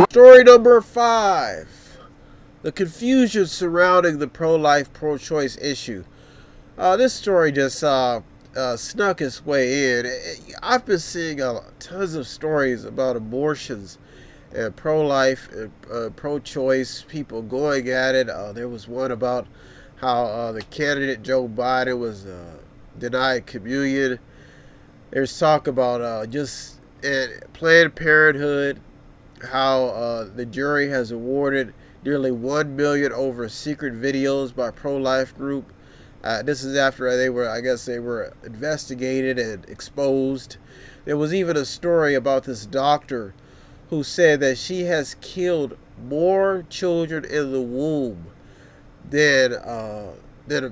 Story number 5. The confusion surrounding the pro-life, pro-choice issue. This story just snuck its way in. I've been seeing tons of stories about abortions and pro-life and pro-choice people going at it. There was one about how the candidate Joe Biden was denied communion. There's talk about just Planned Parenthood, how the jury has awarded nearly 1 million over secret videos by pro-life group. This is after they were investigated and exposed. There was even a story about this doctor who said that she has killed more children in the womb than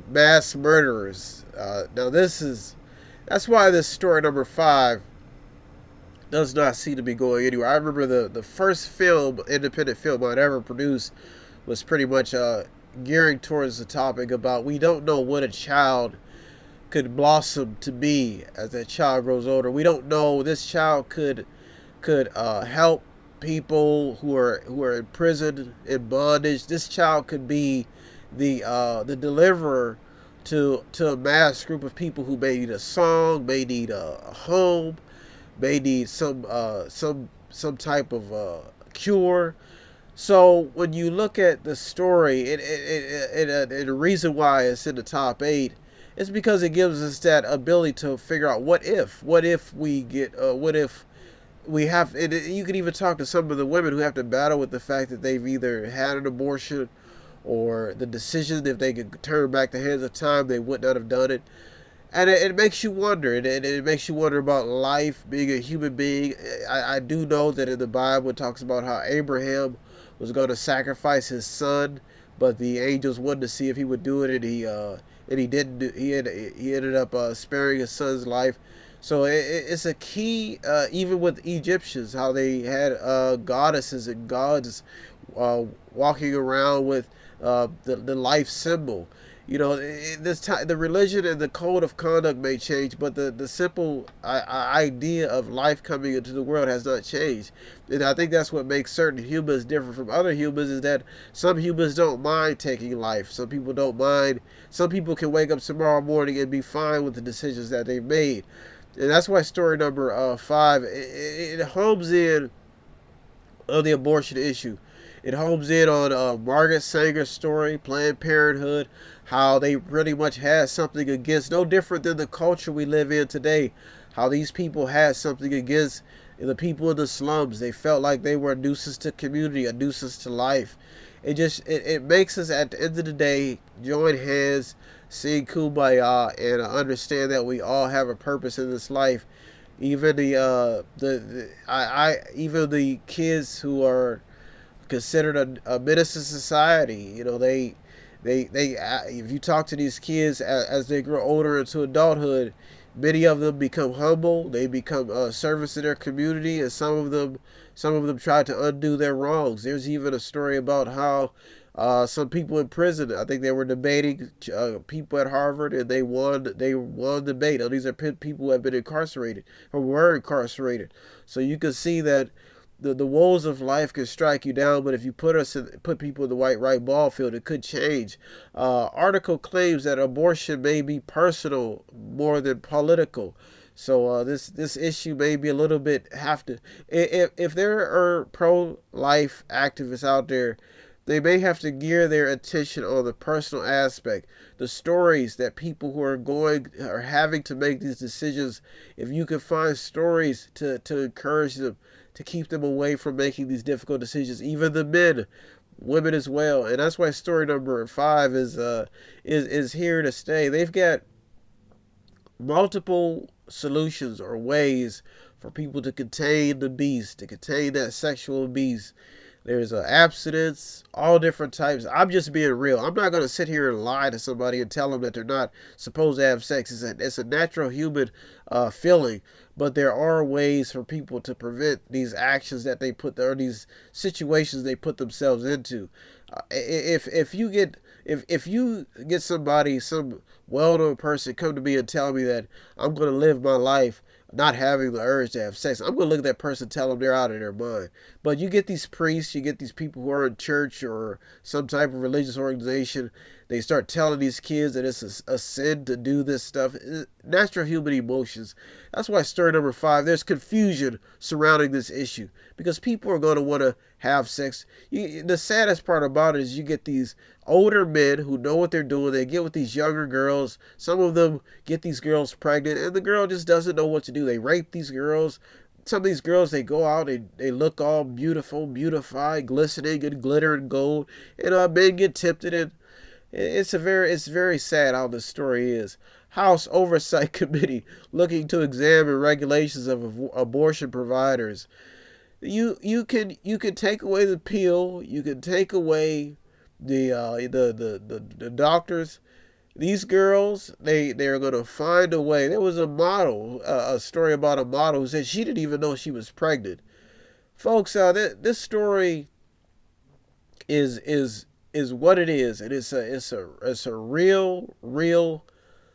mass murderers. Now that's why this story number 5 does not seem to be going anywhere. I remember the first independent film I'd ever produced was pretty much gearing towards the topic about we don't know what a child could blossom to be as that child grows older. We don't know this child could help people who are in prison, in bondage. This child could be the deliverer to a mass group of people who may need a song, may need a home, may need some type of cure. So when you look at the story, and the reason why it's in the top 8 is because it gives us that ability to figure out what if we have. You can even talk to some of the women who have to battle with the fact that they've either had an abortion or the decision if they could turn back the hands of time, they would not have done it. And it makes you wonder. It makes you wonder about life, being a human being. I do know that in the Bible it talks about how Abraham was going to sacrifice his son, but the angels wanted to see if he would do it, and he didn't. He ended up sparing his son's life. So it's a key, even with Egyptians, how they had goddesses and gods walking around with the life symbol. You know, this time the religion and the code of conduct may change, but the simple idea of life coming into the world has not changed. And I think that's what makes certain humans different from other humans, is that some humans don't mind taking life. Some people don't mind. Some people can wake up tomorrow morning and be fine with the decisions that they've made. And that's why story number 5, it homes in on the abortion issue. It homes in on Margaret Sanger's story, Planned Parenthood, how they pretty much had something against, no different than the culture we live in today, how these people had something against the people in the slums. They felt like they were a nuisance to community, a nuisance to life. It makes us at the end of the day join hands, sing kumbaya, and understand that we all have a purpose in this life. Even even the kids who are considered a menace to society. You know, they if you talk to these kids as they grow older into adulthood, many of them become humble. They become service to their community, and some of them try to undo their wrongs. There's even a story about how some people in prison, I think they were debating people at Harvard, and they won debate. Now, these are people who have been incarcerated or were incarcerated. So you can see that the woes of life can strike you down, but if you put people in the right ball field, it could change. Article claims that abortion may be personal more than political. So this issue may be a little bit if there are pro-life activists out there, they may have to gear their attention on the personal aspect, the stories that people who are having to make these decisions. If you can find stories to encourage them, to keep them away from making these difficult decisions, even the men, women as well. And that's why story number 5 is here to stay. They've got multiple solutions or ways for people to contain the beast, to contain that sexual beast. There's abstinence, all different types. I'm just being real. I'm not going to sit here and lie to somebody and tell them that they're not supposed to have sex. It's a natural human feeling, but there are ways for people to prevent these actions that they or these situations they put themselves into. If you get somebody, some well-known person, come to me and tell me that I'm going to live my life not having the urge to have sex, I'm going to look at that person and tell them they're out of their mind. But you get these priests, you get these people who are in church or some type of religious organization, they start telling these kids that it's a sin to do this stuff. Natural human emotions. That's why story number 5, there's confusion surrounding this issue because people are going to want to have sex. The saddest part about it is you get these older men who know what they're doing. They get with these younger girls. Some of them get these girls pregnant, and the girl just doesn't know what to do. They rape these girls. Some of these girls, they go out, they look all beautiful, beautified, glistening and glitter and gold, and men get tempted, and it's very sad how this story is. House Oversight Committee looking to examine regulations of abortion providers. You can take away the pill. You can take away the doctors. These girls, they're gonna find a way. There was a model, a story about a model who said she didn't even know she was pregnant. Folks, this story is what it is, and it's a real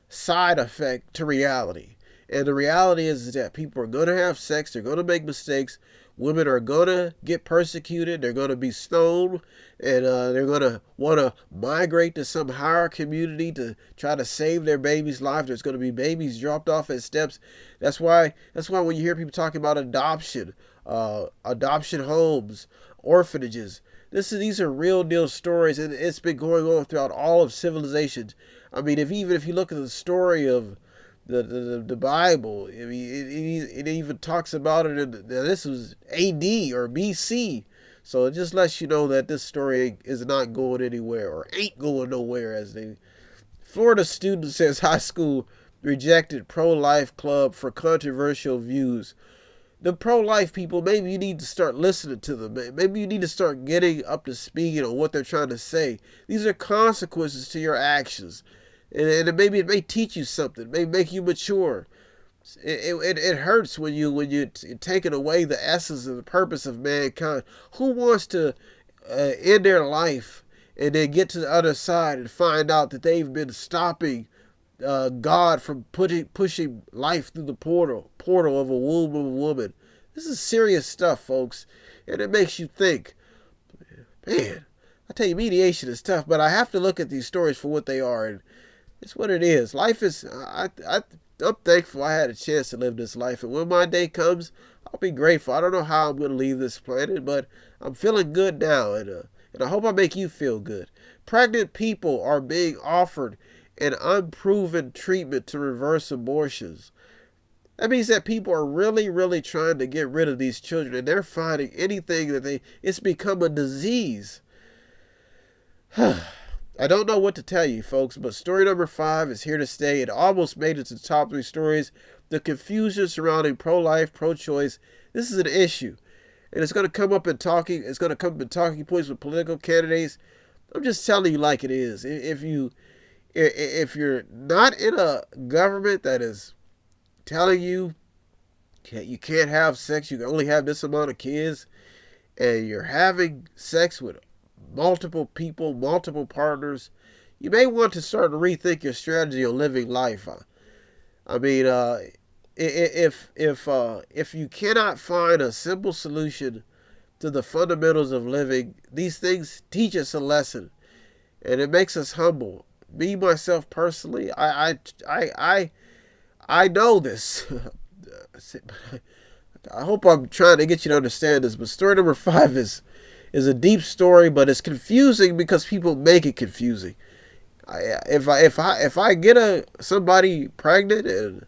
side effect to reality. And the reality is that people are going to have sex, they're going to make mistakes, women are going to get persecuted, they're going to be stoned, and they're going to want to migrate to some higher community to try to save their baby's life. There's going to be babies dropped off at steps. That's why when you hear people talking about adoption homes, orphanages, these are real deal stories, and it's been going on throughout all of civilization. I mean, if you look at the story of the Bible, I mean, it even talks about it. This was A.D. or B.C. So it just lets you know that this story is not going anywhere or ain't going nowhere. Florida student says high school rejected pro-life club for controversial views. The pro-life people, maybe you need to start listening to them. Maybe you need to start getting up to speed on what they're trying to say. These are consequences to your actions. And maybe it may teach you something. It may make you mature. It hurts when you're taking away the essence and the purpose of mankind. Who wants to end their life and then get to the other side and find out that they've been stopping God from pushing life through the portal of a womb of a woman? This is serious stuff, folks, and it makes you think. Man, I tell you, mediation is tough, but I have to look at these stories for what they are, and it's what it is. Life is. I'm thankful I had a chance to live this life, and when my day comes, I'll be grateful. I don't know how I'm going to leave this planet, but I'm feeling good now, and I hope I make you feel good. Pregnant people are being offered an unproven treatment to reverse abortions. That means that people are really, really trying to get rid of these children, and they're finding anything it's become a disease. I don't know what to tell you, folks, but story number 5 is here to stay. It almost made it to the top 3 stories. The confusion surrounding pro-life, pro-choice, this is an issue. And it's going to come up in talking points with political candidates. I'm just telling you like it is. If you're not in a government that is telling you you can't have sex, you can only have this amount of kids, and you're having sex with multiple people, multiple partners, you may want to start to rethink your strategy on living life. I mean, if you cannot find a simple solution to the fundamentals of living, these things teach us a lesson, and it makes us humble. Me myself personally, I know this. I hope I'm trying to get you to understand this, but story number 5 is a deep story, but it's confusing because people make it confusing. If I get somebody pregnant and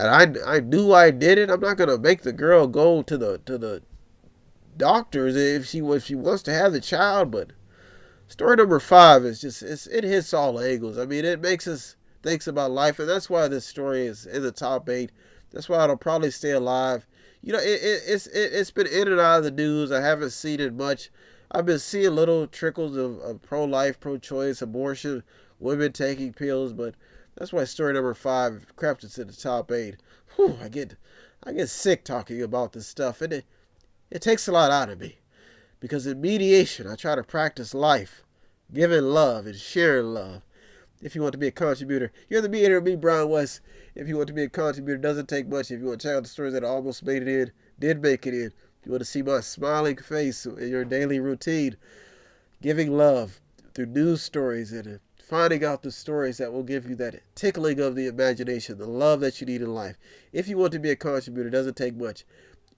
I knew I did it, I'm not gonna make the girl go to the doctors if she wants to have the child. But story number 5 is it hits all angles. I mean, it makes us think about life, and that's why this story is in the top 8. That's why it'll probably stay alive. You know, it's been in and out of the news. I haven't seen it much. I've been seeing little trickles of pro-life, pro-choice, abortion, women taking pills, but that's why story number 5 crept into the top 8. Whew, I get sick talking about this stuff, and it takes a lot out of me. Because in mediation, I try to practice life, giving love and sharing love. if you want to be a contributor. You're the Mediator, me, Brian West. If you want to be a contributor, it doesn't take much. If you want to check out the stories that almost made it in, did make it in. If you want to see my smiling face in your daily routine, giving love through news stories and finding out the stories that will give you that tickling of the imagination, the love that you need in life. If you want to be a contributor, it doesn't take much.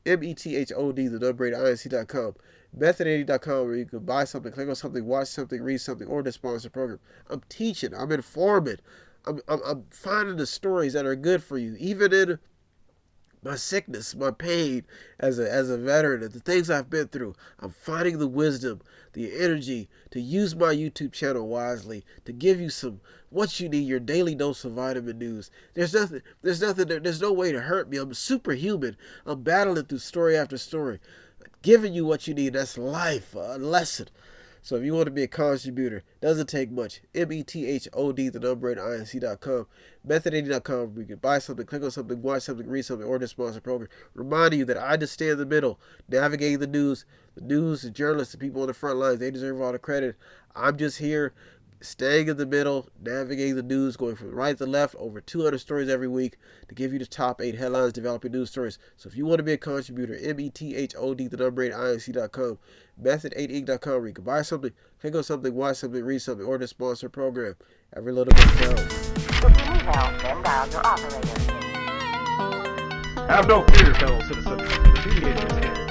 METHOD, the number 8, INC.com. Method80.com, where you can buy something, click on something, watch something, read something, or to sponsor a program. I'm teaching, I'm informing, I'm finding the stories that are good for you, even in my sickness, my pain as a veteran, and the things I've been through. I'm finding the wisdom, the energy to use my YouTube channel wisely, to give you some what you need, your daily dose of vitamin news. There's no way to hurt me. I'm superhuman. I'm battling through story after story, giving you what you need. That's life, a lesson. So if you want to be a contributor, doesn't take much. METHOD, the number 8, INC.com. Method80.com, where you can buy something, click on something, watch something, read something, or to sponsor a program. Reminding you that I just stay in the middle, navigating the news, the journalists, the people on the front lines. They deserve all the credit. I'm just here, staying in the middle, navigating the news, going from right to left, over 200 stories every week to give you the top 8 headlines, developing news stories. So if you want to be a contributor, METHOD, the number 8, INC.com, Method8Inc.com, where you can buy something, click on something, watch something, read something, or to sponsor a program. Every little bit counts. If you need help, then dial your operator. Have no fear, fellow citizens. The Mediator is here.